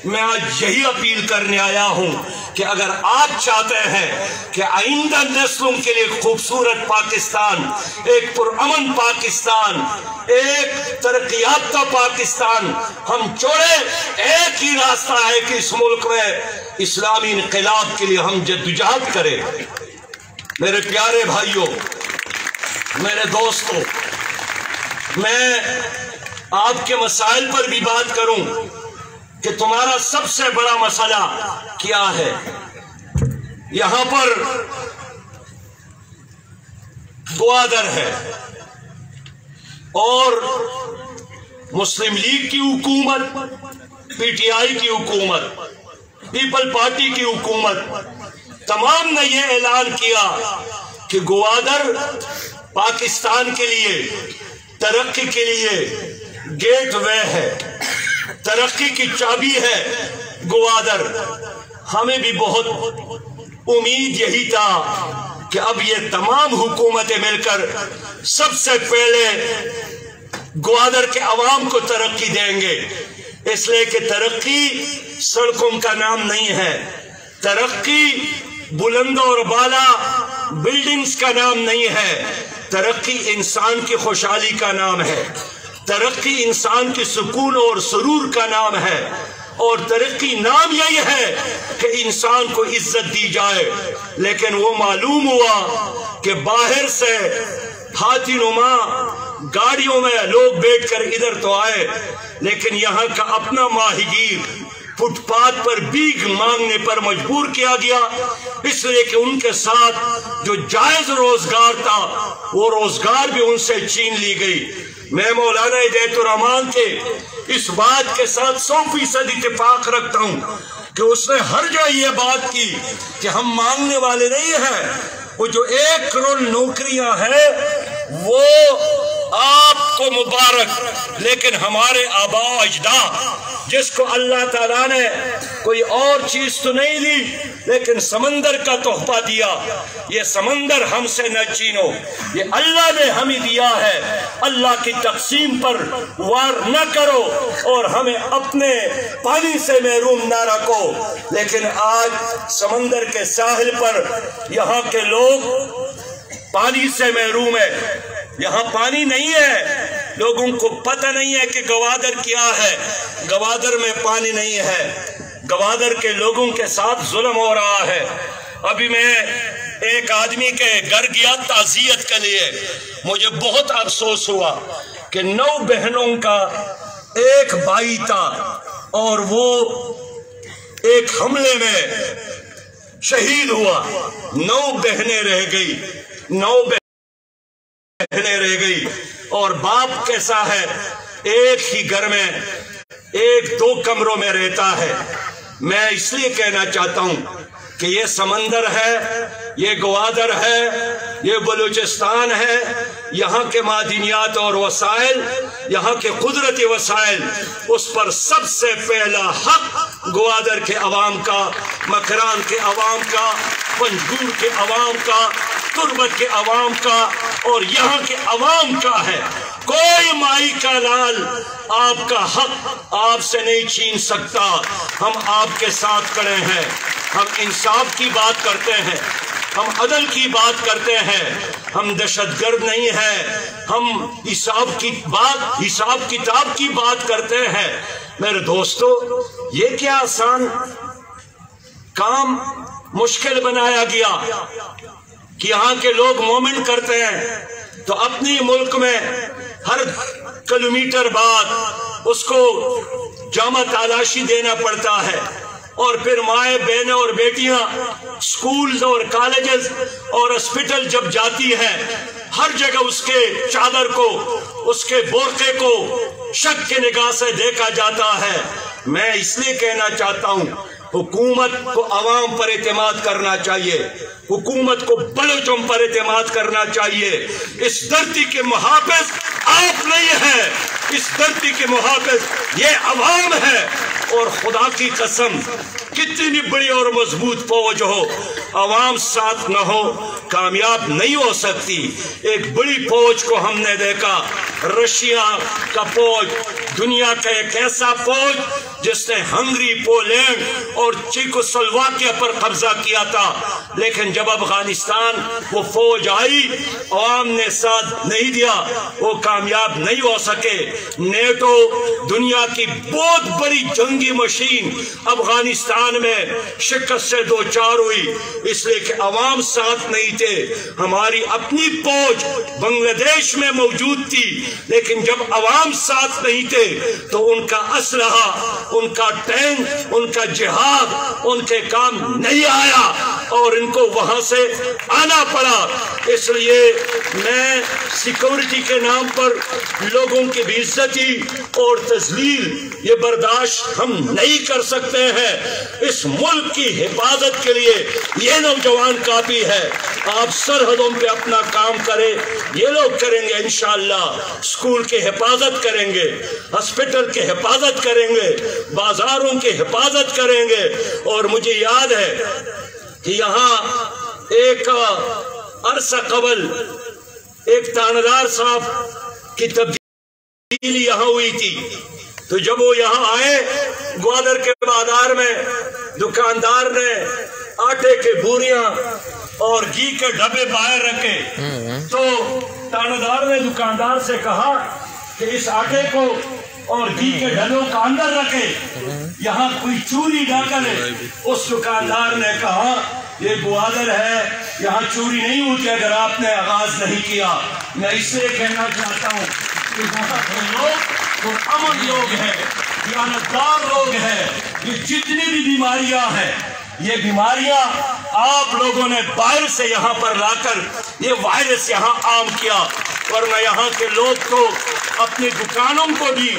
میں آج یہی اپیل کرنے آیا ہوں کہ اگر آپ چاہتے ہیں کہ آئندہ نسلوں کے لیے خوبصورت پاکستان، ایک پرامن پاکستان، ایک ترقی یافتہ پاکستان ہم چھوڑے، ایک ہی راستہ ہے کہ اس ملک میں اسلامی انقلاب کے لیے ہم جدوجہد کریں۔ میرے پیارے بھائیوں، میرے دوستوں، میں آپ کے مسائل پر بھی بات کروں کہ تمہارا سب سے بڑا مسئلہ کیا ہے۔ یہاں پر گوادر ہے اور مسلم لیگ کی حکومت، PTI کی حکومت، پیپل پارٹی کی حکومت، تمام نے یہ اعلان کیا کہ گوادر پاکستان کے لیے ترقی کے لیے گیٹ وے ہے، ترقی کی چابی ہے گوادر۔ ہمیں بھی بہت امید یہی تھا کہ اب یہ تمام حکومتیں مل کر سب سے پہلے گوادر کے عوام کو ترقی دیں گے، اس لیے کہ ترقی سڑکوں کا نام نہیں ہے، ترقی بلند اور بالا بلڈنگز کا نام نہیں ہے، ترقی انسان کی خوشحالی کا نام ہے، ترقی انسان کی سکون اور سرور کا نام ہے، اور ترقی نام یہی ہے کہ انسان کو عزت دی جائے۔ لیکن وہ معلوم ہوا کہ باہر سے ہاتھی نما گاڑیوں میں لوگ بیٹھ کر ادھر تو آئے، لیکن یہاں کا اپنا ماہی گیر فٹ پاتھ پر بھیک مانگنے پر مجبور کیا گیا، اس لیے کہ ان کے ساتھ جو جائز روزگار تھا وہ روزگار بھی ان سے چھین لی گئی۔ میں مولانا ہدایت الرحمان کے اس بات کے ساتھ 100% اتفاق رکھتا ہوں کہ اس نے ہر جگہ یہ بات کی کہ ہم مانگنے والے نہیں ہیں، وہ جو 1 کروڑ نوکریاں ہیں وہ آپ کو مبارک، لیکن ہمارے آباء و اجداد جس کو اللہ تعالیٰ نے کوئی اور چیز تو نہیں دی لیکن سمندر کا تحفہ دیا، یہ سمندر ہم سے نہ چھینو، یہ اللہ نے ہمیں دیا ہے، اللہ کی تقسیم پر وار نہ کرو اور ہمیں اپنے پانی سے محروم نہ رکھو۔ لیکن آج سمندر کے ساحل پر یہاں کے لوگ پانی سے محروم ہے، یہاں پانی نہیں ہے، لوگوں کو پتہ نہیں ہے کہ گوادر کیا ہے، گوادر میں پانی نہیں ہے، گوادر کے لوگوں کے ساتھ ظلم ہو رہا ہے۔ ابھی میں ایک آدمی کے گھر گیا تعزیت کے لیے، مجھے بہت افسوس ہوا کہ 9 بہنوں کا ایک بھائی تھا اور وہ ایک حملے میں شہید ہوا، 9 بہنیں رہ گئی، 9 بہنیں رہ گئی، اور باپ کیسا ہے، ایک ہی گھر میں 1-2 کمروں میں رہتا ہے۔ میں اس لیے کہنا چاہتا ہوں کہ یہ سمندر ہے، یہ گوادر ہے، یہ بلوچستان ہے، یہاں کے معدنیات اور وسائل، یہاں کے قدرتی وسائل، اس پر سب سے پہلا حق گوادر کے عوام کا، مکران کے عوام کا، پنجگور کے عوام کا، تربت کے عوام کا اور یہاں کے عوام کا ہے۔ کوئی مائی کا لال آپ کا حق آپ سے نہیں چھین سکتا۔ ہم آپ کے ساتھ کھڑے ہیں، ہم انصاف کی بات کرتے ہیں، ہم عدل کی بات کرتے ہیں، ہم دہشت گرد نہیں ہیں، ہم حساب کتاب کی بات کرتے ہیں۔ میرے دوستو، یہ کیا آسان کام مشکل بنایا گیا کہ یہاں کے لوگ مومن کرتے ہیں تو اپنی ملک میں ہر کلومیٹر بعد اس کو جامع تلاشی دینا پڑتا ہے، اور پھر مائیں بہنیں اور بیٹیاں سکولز اور کالجز اور ہاسپٹل جب جاتی ہیں، ہر جگہ اس کے چادر کو، اس کے برقعے کو شک کے نگاہ سے دیکھا جاتا ہے۔ میں اس لیے کہنا چاہتا ہوں، حکومت کو عوام پر اعتماد کرنا چاہیے، حکومت کو بلوچوں پر اعتماد کرنا چاہیے۔ اس دھرتی کے محافظ آپ نہیں ہیں، اس دھرتی کے محافظ یہ عوام ہے، اور خدا کی قسم کتنی بھی بڑی اور مضبوط فوج ہو، عوام ساتھ نہ ہو کامیاب نہیں ہو سکتی۔ ایک بڑی فوج کو ہم نے دیکھا، رشیا کا فوج، دنیا کا ایک ایسا فوج جس نے ہنگری، پولینڈ اور چیکوسلواکیہ پر قبضہ کیا تھا، لیکن جب افغانستان وہ فوج آئی، عوام نے ساتھ نہیں دیا، وہ کامیاب نہیں ہو سکے۔ نیٹو دنیا کی بہت بڑی جنگی مشین افغانستان میں شکست سے دوچار ہوئی، اس لیے کہ عوام ساتھ نہیں تھے۔ ہماری اپنی فوج بنگلہ دیش میں موجود تھی، لیکن جب عوام ساتھ نہیں تھے تو ان کا اسلحہ، ان کا ٹینک، ان کا جہاد ان کے کام نہیں آیا، اور ان کو وہاں سے آنا پڑا۔ اس لیے میں سیکورٹی کے نام پر لوگوں کی بے عزتی اور تذلیل یہ برداشت ہم نہیں کر سکتے ہیں۔ اس ملک کی حفاظت کے لیے یہ نوجوان کافی ہے۔ آپ سرحدوں پہ اپنا کام کریں، یہ لوگ کریں گے انشاءاللہ، اسکول کی حفاظت کریں گے، ہاسپٹل کی حفاظت کریں گے، بازاروں کی حفاظت کریں گے۔ اور مجھے یاد ہے کہ یہاں ایک عرصہ قبل ایک تاندار صاحب کی تبدیلی یہاں ہوئی تھی، تو جب وہ یہاں آئے گوادر کے بازار میں، دکاندار نے آٹے کے بوریاں اور گھی کے ڈبے باہر رکھے، تو تاندار نے دکاندار سے کہا کہ اس آٹے کو اور گھی کے ڈبوں کا اندر رکھے، یہاں کوئی چوری نہ کرے۔ اس دکاندار نے کہا یہ گوادر ہے، یہاں چوری نہیں ہوتی اگر آپ نے آغاز نہیں کیا۔ میں اس سے کہنا چاہتا ہوں کہ یہاں کے لوگ امن لوگ ہیں، دیانتدار لوگ ہیں، یہ جتنی بھی بیماریاں ہیں، یہ بیماریاں آپ لوگوں نے باہر سے یہاں پر لا کر یہ وائرس یہاں عام کیا، ورنہ یہاں کے لوگ تو اپنی دکانوں کو بھی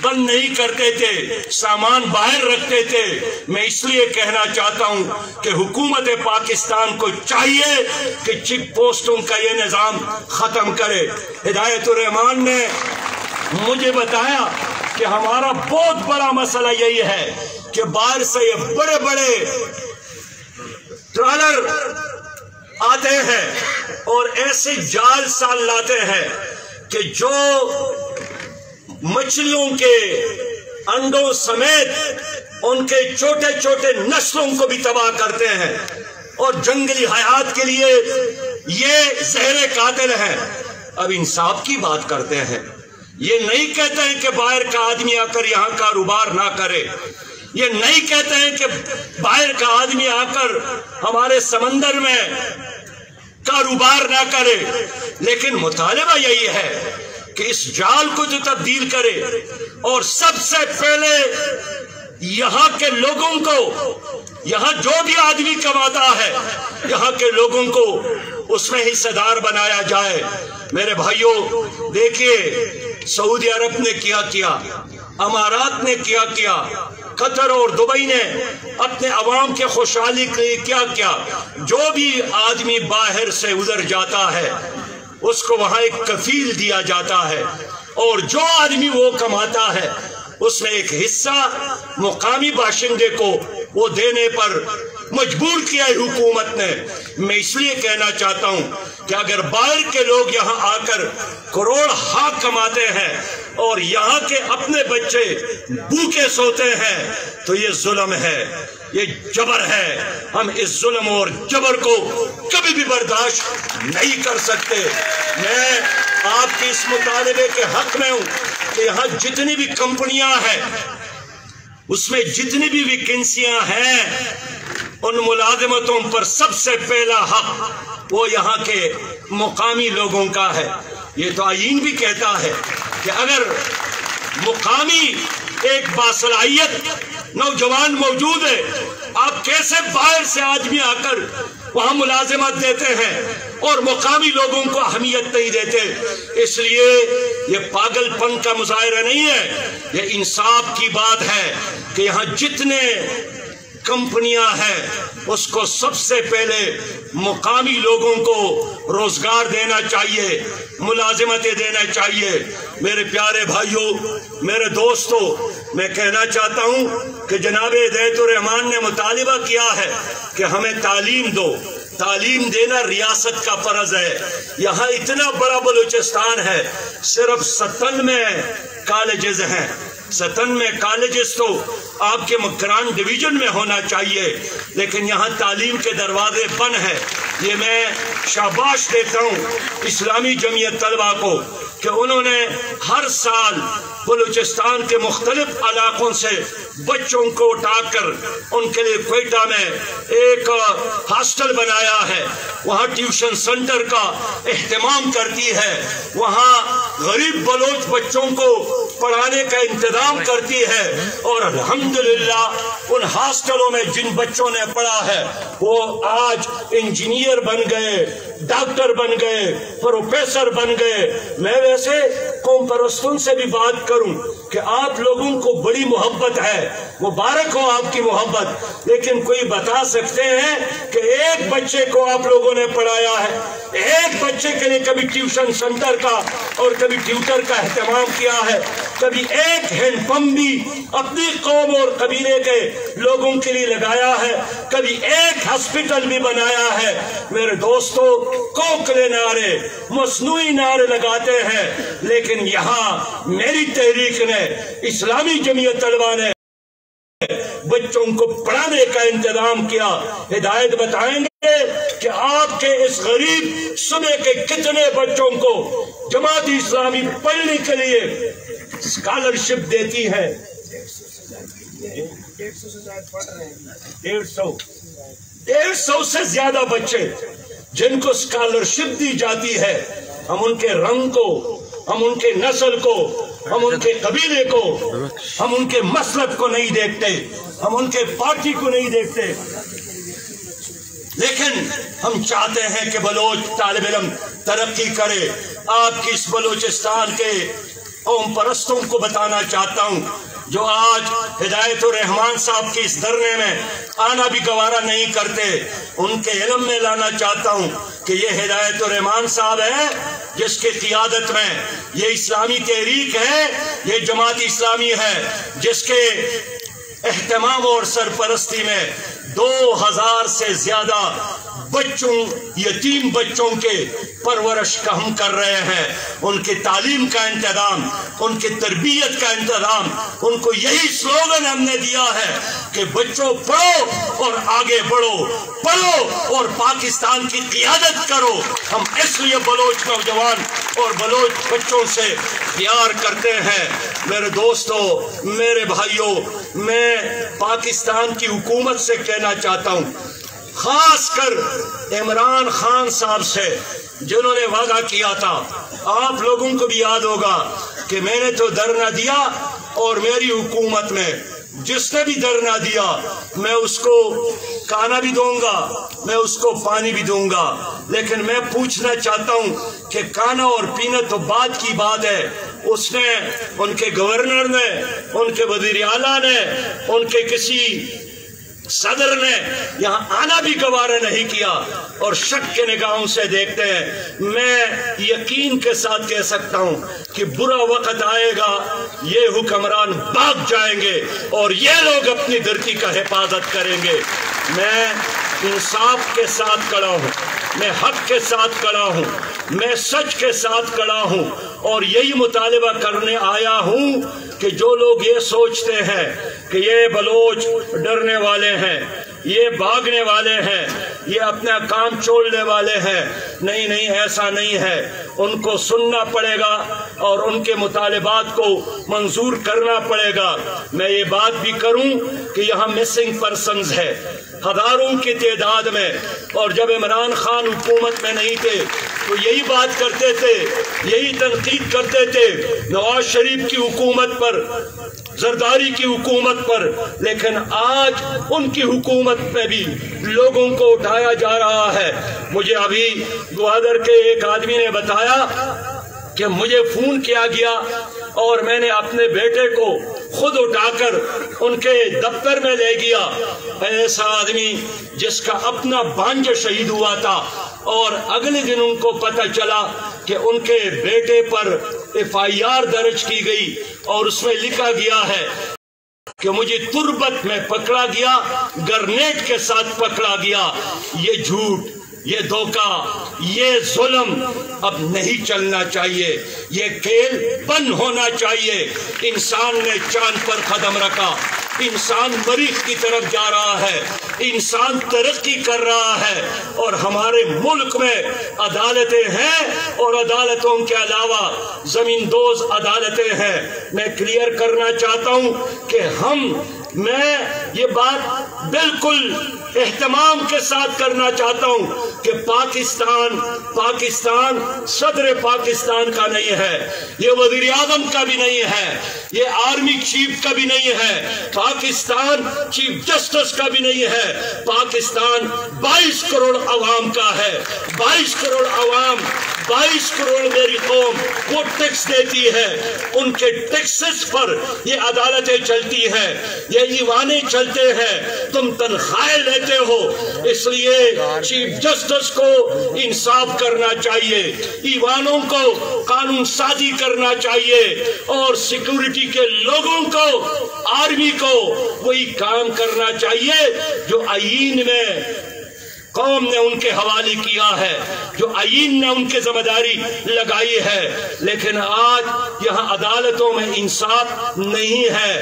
بند نہیں کرتے تھے، سامان باہر رکھتے تھے۔ میں اس لیے کہنا چاہتا ہوں کہ حکومت پاکستان کو چاہیے کہ چیک پوسٹوں کا یہ نظام ختم کرے۔ ہدایت الرحمان نے مجھے بتایا کہ ہمارا بہت بڑا مسئلہ یہی ہے کہ باہر سے یہ بڑے بڑے ٹرالر آتے ہیں اور ایسے جال سال لاتے ہیں کہ جو مچھلیوں کے انڈوں سمیت ان کے چھوٹے چھوٹے نسلوں کو بھی تباہ کرتے ہیں، اور جنگلی حیات کے لیے یہ زہر قاتل ہیں۔ اب انصاف کی بات کرتے ہیں، یہ نہیں کہتے ہیں کہ باہر کا آدمی آ کر یہاں کاروبار نہ کرے، یہ نہیں کہتے ہیں کہ باہر کا آدمی آ کر ہمارے سمندر میں کاروبار نہ کرے، لیکن مطالبہ یہی ہے کہ اس جال کو جو تبدیل کرے، اور سب سے پہلے یہاں کے لوگوں کو، یہاں جو بھی آدمی کماتا ہے، یہاں کے لوگوں کو اس میں حصہ دار بنایا جائے۔ میرے بھائیوں، دیکھیے سعودی عرب نے کیا، امارات نے کیا، قطر اور دبئی نے اپنے عوام کے خوشحالی کے لیے کیا۔ جو بھی آدمی باہر سے ادھر جاتا ہے اس کو وہاں ایک کفیل دیا جاتا ہے، اور جو آدمی وہ کماتا ہے اس میں ایک حصہ مقامی باشندے کو وہ دینے پر مجبور کیا ہے حکومت نے. میں اس لیے کہنا چاہتا ہوں کہ اگر باہر کے لوگ یہاں آ کر کروڑ ہاک کماتے ہیں اور یہاں کے اپنے بچے بھوکے سوتے ہیں تو یہ ظلم ہے, یہ جبر ہے. ہم اس ظلم اور جبر کو کبھی بھی برداشت نہیں کر سکتے. میں آپ کے اس مطالبے کے حق میں ہوں کہ یہاں جتنی بھی کمپنیاں ہیں, اس میں جتنی بھی ویکنسیاں ہیں, ان ملازمتوں پر سب سے پہلا حق وہ یہاں کے مقامی لوگوں کا ہے. یہ تو آئین بھی کہتا ہے کہ اگر مقامی ایک باصلاحیت نوجوان موجود ہے, آپ کیسے باہر سے آدمی آ کر وہاں ملازمت دیتے ہیں اور مقامی لوگوں کو اہمیت نہیں دیتے. اس لیے یہ پاگل پن کا مظاہرہ نہیں ہے, یہ انصاف کی بات ہے کہ یہاں جتنے کمپنیاں ہیں اس کو سب سے پہلے مقامی لوگوں کو روزگار دینا چاہیے, ملازمتیں دینا چاہیے. میرے پیارے بھائیوں, میرے دوستوں, میں کہنا چاہتا ہوں کہ جناب ہدایت الرحمان نے مطالبہ کیا ہے کہ ہمیں تعلیم دو. تعلیم دینا ریاست کا فرض ہے. یہاں اتنا بڑا بلوچستان ہے, صرف 97 کالجز ہیں. 97 کالجز تو آپ کے مکران ڈویژن میں ہونا چاہیے, لیکن یہاں تعلیم کے دروازے بند ہیں. یہ میں شاباش دیتا ہوں اسلامی جمعیت طلبہ کو کہ انہوں نے ہر سال بلوچستان کے مختلف علاقوں سے بچوں کو اٹھا کر ان کے لیے کوئٹہ میں ایک ہاسٹل بنایا ہے, وہاں ٹیوشن سنٹر کا اہتمام کرتی ہے, وہاں غریب بلوچ بچوں کو پڑھانے کا انتظام کرتی ہے. اور الحمدللہ ان ہاسٹلوں میں جن بچوں نے پڑھا ہے وہ آج انجینئر بن گئے, ڈاکٹر بن گئے, پروفیسر بن گئے. میں ویسے قوم پرستوں سے بھی بات کروں کہ آپ لوگوں کو بڑی محبت ہے, مبارک ہو آپ کی محبت, لیکن کوئی بتا سکتے ہیں کہ ایک بچے کو آپ لوگوں نے پڑھایا ہے, ایک بچے کے لیے کبھی ٹیوشن سنٹر کا اور کبھی ٹیوٹر کا اہتمام کیا ہے, کبھی ایک ہینڈ پمپ بھی اپنی قوم اور قبیلے کے لوگوں کے لیے لگایا ہے, کبھی ایک ہاسپٹل بھی بنایا ہے. میرے دوستو, کوکلے نعرے, مصنوعی نعرے لگاتے ہیں, لیکن یہاں میری تحریک نے, اسلامی جمعیت طلبہ نے بچوں کو پڑھانے کا انتظام کیا. ہدایت بتائیں گے کہ آپ کے اس غریب صوبے کے کتنے بچوں کو جماعت اسلامی پڑھنے کے لیے اسکالرشپ دیتی ہے؟ 150 سے زیادہ بچے جن کو اسکالرشپ دی جاتی ہے. ہم ان کے رنگ کو, ہم ان کے نسل کو, ہم ان کے قبیلے کو, ہم ان کے مسلک کو نہیں دیکھتے, ہم ان کے پارٹی کو نہیں دیکھتے, لیکن ہم چاہتے ہیں کہ بلوچ طالب علم ترقی کرے. آپ کی اس بلوچستان کے قوم پرستوں کو بتانا چاہتا ہوں جو آج ہدایت الرحمان صاحب کی اس دھرنے میں آنا بھی گوارا نہیں کرتے, ان کے علم میں لانا چاہتا ہوں کہ یہ ہدایت الرحمان صاحب ہے جس کی قیادت میں یہ اسلامی تحریک ہے, یہ جماعت اسلامی ہے جس کے اہتمام اور سرپرستی میں 2000 سے زیادہ بچوں, یتیم بچوں کے پرورش کا ہم کر رہے ہیں. ان کی تعلیم کا انتظام, ان کی تربیت کا انتظام, ان کو یہی سلوگن ہم نے دیا ہے کہ بچوں پڑھو اور آگے بڑھو, پڑھو اور پاکستان کی قیادت کرو. ہم اس لیے بلوچ نوجوان اور بلوچ بچوں سے پیار کرتے ہیں. میرے دوستو, میرے بھائیوں, میں پاکستان کی حکومت سے کہنا چاہتا ہوں, خاص کر عمران خان صاحب سے جنہوں نے وعدہ کیا تھا, آپ لوگوں کو بھی یاد ہوگا کہ میں نے تو دھرنا دیا اور میری حکومت میں جس نے بھی دھرنا دیا میں اس کو کھانا بھی دوں گا, میں اس کو پانی بھی دوں گا. لیکن میں پوچھنا چاہتا ہوں کہ کھانا اور پینا تو بات کی بات ہے, اس نے, ان کے گورنر نے, ان کے وزیر اعلیٰ نے, ان کے کسی صدر نے یہاں آنا بھی گوارا نہیں کیا اور شک کے نگاہوں سے دیکھتے ہیں. میں یقین کے ساتھ کہہ سکتا ہوں کہ برا وقت آئے گا, یہ حکمران بھاگ جائیں گے اور یہ لوگ اپنی دھرتی کا حفاظت کریں گے. میں انصاف کے ساتھ کھڑا ہوں، میں حق کے ساتھ کھڑا ہوں، میں سچ کے ساتھ کھڑا ہوں، اور یہی مطالبہ کرنے آیا ہوں کہ جو لوگ یہ سوچتے ہیں کہ یہ بلوچ ڈرنے والے ہیں، یہ بھاگنے والے ہیں، یہ اپنا کام چھوڑنے والے ہیں، نہیں نہیں، ایسا نہیں ہے۔ ان کو سننا پڑے گا اور ان کے مطالبات کو منظور کرنا پڑے گا۔ میں یہ بات بھی کروں کہ یہاں مسنگ پرسنز ہے ہزاروں کی تعداد میں، اور جب عمران خان حکومت میں نہیں تھے تو یہی بات کرتے تھے، یہی تنقید کرتے تھے نواز شریف کی حکومت پر، زرداری کی حکومت پر، لیکن آج ان کی حکومت میں بھی لوگوں کو اٹھایا جا رہا ہے۔ مجھے ابھی گوادر کے ایک آدمی نے بتایا کہ مجھے فون کیا گیا اور میں نے اپنے بیٹے کو خود اٹھا کر ان کے دفتر میں لے گیا۔ ایسا آدمی جس کا اپنا بھانجا شہید ہوا تھا، اور اگلے دن ان کو پتہ چلا کہ ان کے بیٹے پر FIR درج کی گئی اور اس میں لکھا گیا ہے کہ مجھے تربت میں پکڑا گیا، گرنیٹ کے ساتھ پکڑا گیا۔ یہ جھوٹ، یہ دھوکہ، یہ ظلم اب نہیں چلنا چاہیے، یہ کھیل بند ہونا چاہیے۔ انسان نے چاند پر قدم رکھا، انسان مریخ کی طرف جا رہا ہے، انسان ترقی کر رہا ہے، اور ہمارے ملک میں عدالتیں ہیں، اور عدالتوں کے علاوہ زمین دوز عدالتیں ہیں۔ میں کلیئر کرنا چاہتا ہوں کہ میں یہ بات بالکل اہتمام کے ساتھ کرنا چاہتا ہوں کہ پاکستان صدر پاکستان کا نہیں ہے، یہ وزیر اعظم کا بھی نہیں ہے، یہ آرمی چیف کا بھی نہیں ہے، پاکستان چیف جسٹس کا بھی نہیں ہے، پاکستان 22 کروڑ عوام کا ہے۔ 22 کروڑ عوام، 22 کروڑ میری قوم وہ ٹیکس دیتی ہے، ان کے ٹیکسز پر یہ عدالتیں چلتی ہیں، یہ ایوانے چلتے ہیں، تم تنخواہیں لیتے ہو۔ اس لیے چیف جسٹس کو انصاف کرنا چاہیے، ایوانوں کو قانون سازی کرنا چاہیے، اور سیکورٹی کے لوگوں کو، آرمی کو وہی کام کرنا چاہیے جو آئین میں قوم نے ان کے حوالے کیا ہے، جو آئین نے ان کے ذمہ داری لگائی ہے۔ لیکن آج یہاں عدالتوں میں انصاف نہیں ہے،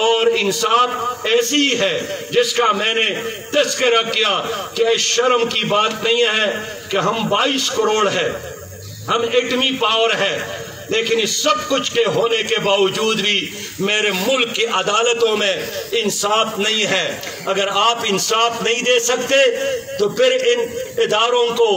اور انصاف ایسی ہے جس کا میں نے تذکرہ کیا کہ شرم کی بات نہیں ہے کہ ہم 22 کروڑ ہے، ہم ایٹمی پاور ہے، لیکن اس سب کچھ کے ہونے کے باوجود بھی میرے ملک کی عدالتوں میں انصاف نہیں ہے۔ اگر آپ انصاف نہیں دے سکتے تو پھر ان اداروں کو،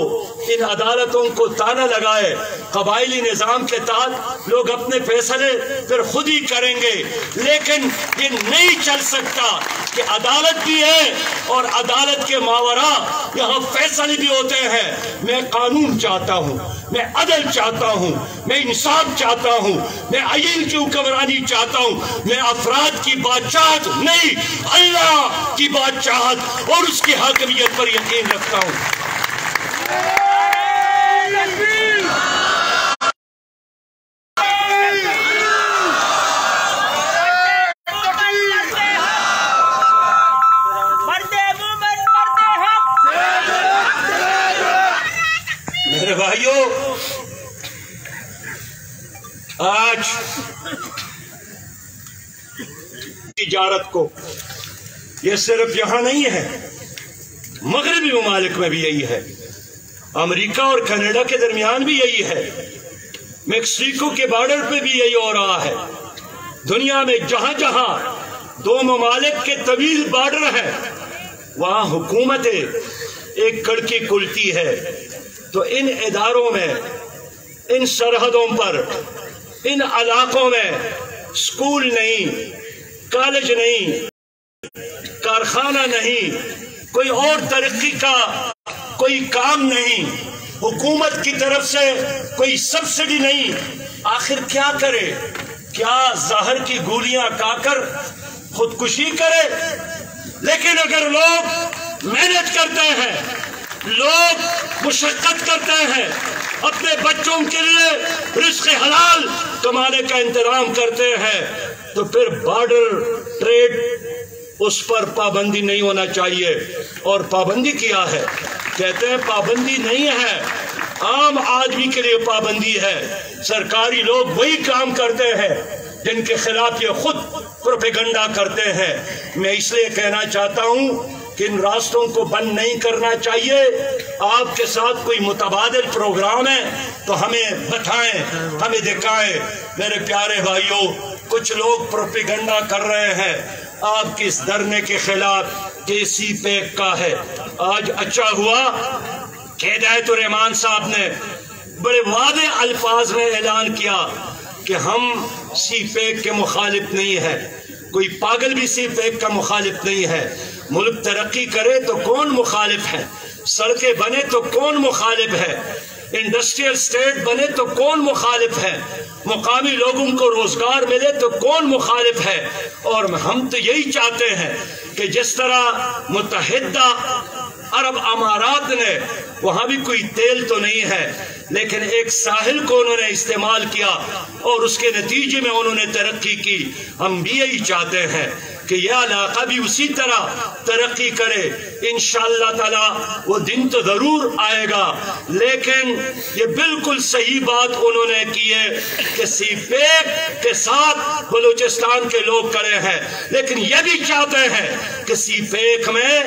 ان عدالتوں کو تانا لگائے۔ قبائلی نظام کے تحت لوگ اپنے فیصلے پھر خود ہی کریں گے، لیکن یہ نہیں چل سکتا کہ عدالت بھی ہے اور عدالت کے ماورا یہاں فیصلے بھی ہوتے ہیں۔ میں قانون چاہتا ہوں، میں عدل چاہتا ہوں، میں انصاف چاہتا ہوں، میں آئین کی حکمرانی چاہتا ہوں، میں افراد کی بادشاہت نہیں، اللہ کی بادشاہت اور اس کی حاکمیت پر یقین رکھتا ہوں۔ میرے بھائیوں، آج تجارت کو، یہ صرف یہاں نہیں ہے، مغربی ممالک میں بھی یہی ہے، امریکہ اور کینیڈا کے درمیان بھی یہی ہے، میکسیکو کے بارڈر پہ بھی یہی ہو رہا ہے۔ دنیا میں جہاں جہاں دو ممالک کے طویل بارڈر ہیں، وہاں حکومتیں ایک کڑکی کھلتی ہے، تو ان اداروں میں، ان سرحدوں پر، ان علاقوں میں اسکول نہیں، کالج نہیں، کارخانہ نہیں، کوئی اور ترقی کا کوئی کام نہیں، حکومت کی طرف سے کوئی سبسڈی نہیں۔ آخر کیا کرے؟ کیا زہر کی گولیاں کھا کر خودکشی کرے؟ لیکن اگر لوگ محنت کرتے ہیں، لوگ مشقت کرتے ہیں، اپنے بچوں کے لیے رزق حلال کمانے کا انتظام کرتے ہیں، تو پھر بارڈر ٹریڈ اس پر پابندی نہیں ہونا چاہیے. اور پابندی کیا ہے؟ کہتے ہیں پابندی نہیں ہے، عام آدمی کے لیے پابندی ہے. سرکاری لوگ وہی کام کرتے ہیں جن کے خلاف یہ خود پروپیگنڈا کرتے ہیں. میں اس لیے کہنا چاہتا ہوں کہ ان راستوں کو بند نہیں کرنا چاہیے. آپ کے ساتھ کوئی متبادل پروگرام ہے تو ہمیں بتائیں، ہمیں دکھائیں. میرے پیارے بھائیوں، کچھ لوگ پروپیگنڈا کر رہے ہیں آپ کے اس دھرنے کے خلاف کہ سی پیک کا ہے. آج اچھا ہوا کہ ہدایت الرحمان صاحب نے بڑے واضح الفاظ میں اعلان کیا کہ ہم سی پیک کے مخالف نہیں ہیں. کوئی پاگل بھی سی پیک کا مخالف نہیں ہے. ملک ترقی کرے تو کون مخالف ہے؟ سڑکیں بنے تو کون مخالف ہے؟ انڈسٹریل اسٹیٹ بنے تو کون مخالف ہے؟ مقامی لوگوں کو روزگار ملے تو کون مخالف ہے؟ اور ہم تو یہی چاہتے ہیں کہ جس طرح متحدہ عرب امارات نے، وہاں بھی کوئی تیل تو نہیں ہے لیکن ایک ساحل کو انہوں نے استعمال کیا اور اس کے نتیجے میں انہوں نے ترقی کی. ہم بھی یہی چاہتے ہیں کہ یہ علاقہ بھی اسی طرح ترقی کرے. انشاءاللہ تعالی وہ دن تو ضرور آئے گا. لیکن یہ بالکل صحیح بات انہوں نے کی ہے کہ سی پیک کے ساتھ بلوچستان کے لوگ کھڑے ہیں، لیکن یہ بھی چاہتے ہیں کہ سی پیک میں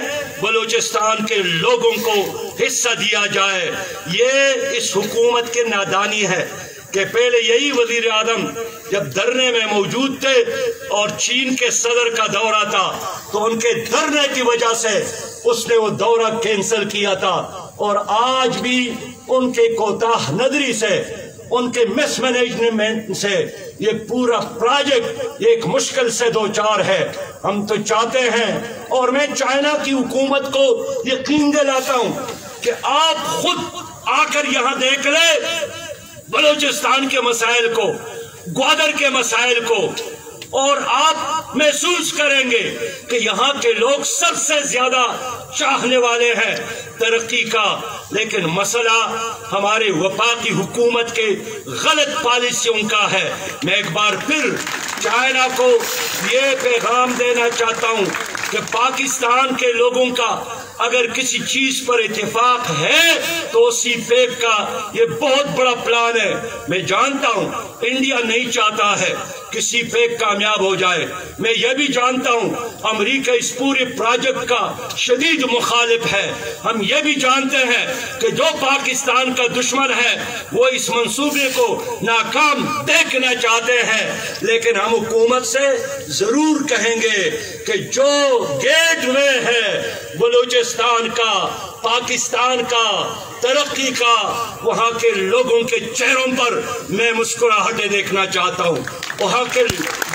بلوچستان کے لوگوں کو حصہ دیا جائے. یہ اس حکومت کی نادانی ہے کہ پہلے یہی وزیر اعظم جب دھرنے میں موجود تھے اور چین کے صدر کا دورہ تھا تو ان کے دھرنے کی وجہ سے اس نے وہ دورہ کینسل کیا تھا. اور آج بھی ان کے کوتاہ نظری سے، ان کے مس مینجمنٹ سے یہ پورا پروجیکٹ ایک مشکل سے دوچار ہے. ہم تو چاہتے ہیں، اور میں چائنا کی حکومت کو یقین دلاتا ہوں کہ آپ خود آ کر یہاں دیکھ لیں بلوچستان کے مسائل کو، گوادر کے مسائل کو، اور آپ محسوس کریں گے کہ یہاں کے لوگ سب سے زیادہ چاہنے والے ہیں ترقی کا. لیکن مسئلہ ہمارے وفاقی حکومت کے غلط پالیسیوں کا ہے. میں ایک بار پھر چائنا کو یہ پیغام دینا چاہتا ہوں کہ پاکستان کے لوگوں کا اگر کسی چیز پر اتفاق ہے تو سی پیک کا یہ بہت بڑا پلان ہے. میں جانتا ہوں انڈیا نہیں چاہتا ہے کہ سی پیک کامیاب ہو جائے. میں یہ بھی جانتا ہوں امریکہ اس پورے پروجیکٹ کا شدید مخالف ہے. ہم یہ بھی جانتے ہیں کہ جو پاکستان کا دشمن ہے وہ اس منصوبے کو ناکام دیکھنا چاہتے ہیں. لیکن ہم حکومت سے ضرور کہیں گے کہ جو گیٹ وے ہے بلوچستان کا، پاکستان کا، ترقی کا، وہاں کے لوگوں کے چہروں پر میں مسکراہٹیں دیکھنا چاہتا ہوں. وہاں کے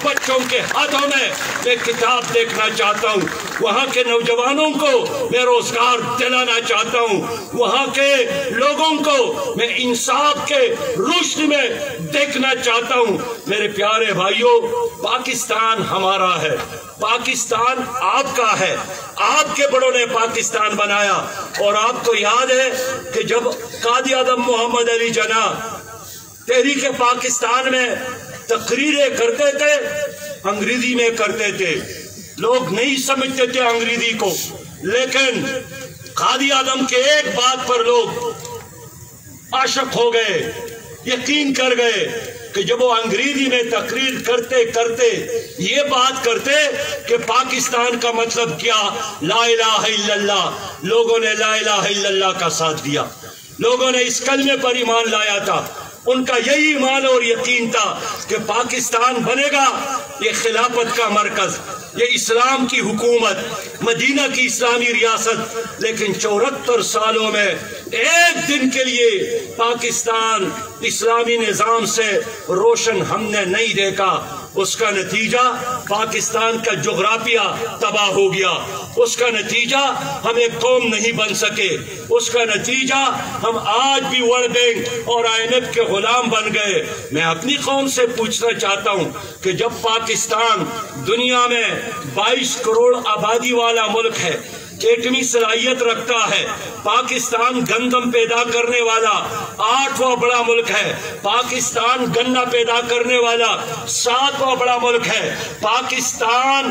بچوں کے ہاتھوں میں کتاب دیکھنا چاہتا ہوں. وہاں کے نوجوانوں کو میں روزگار دلانا چاہتا ہوں. وہاں کے لوگوں کو میں انصاف کے روشنی میں دیکھنا چاہتا ہوں. میرے پیارے بھائیوں، پاکستان ہمارا ہے، پاکستان آپ کا ہے. آپ کے بڑوں نے پاکستان بنایا. اور آپ کو یاد ہے کہ جب قائد اعظم محمد علی جناح تحریک پاکستان میں تقریریں کرتے تھے، انگریزی میں کرتے تھے. لوگ نہیں سمجھتے تھے انگریزی کو، لیکن قائد اعظم کے ایک بات پر لوگ عاشق ہو گئے، یقین کر گئے کہ جب وہ انگریزی میں تقریر کرتے کرتے یہ بات کرتے کہ پاکستان کا مطلب کیا، لا الہ الا اللہ. لوگوں نے لا الہ الا اللہ کا ساتھ دیا، لوگوں نے اس کلمے پر ایمان لایا تھا. ان کا یہی ایمان اور یقین تھا کہ پاکستان بنے گا یہ خلافت کا مرکز، یہ اسلام کی حکومت، مدینہ کی اسلامی ریاست. لیکن 74 سالوں میں ایک دن کے لیے پاکستان اسلامی نظام سے روشن ہم نے نہیں دیکھا. اس کا نتیجہ پاکستان کا جغرافیہ تباہ ہو گیا. اس کا نتیجہ ہم ایک قوم نہیں بن سکے. اس کا نتیجہ ہم آج بھی ورلڈ بینک اور IMF کے غلام بن گئے. میں اپنی قوم سے پوچھنا چاہتا ہوں کہ جب پاکستان دنیا میں 22 کروڑ آبادی والا ملک ہے، ایٹمی صلاحیت رکھتا ہے، پاکستان گندم پیدا کرنے والا 8واں بڑا ملک ہے، پاکستان گنا پیدا کرنے والا 7واں بڑا ملک ہے، پاکستان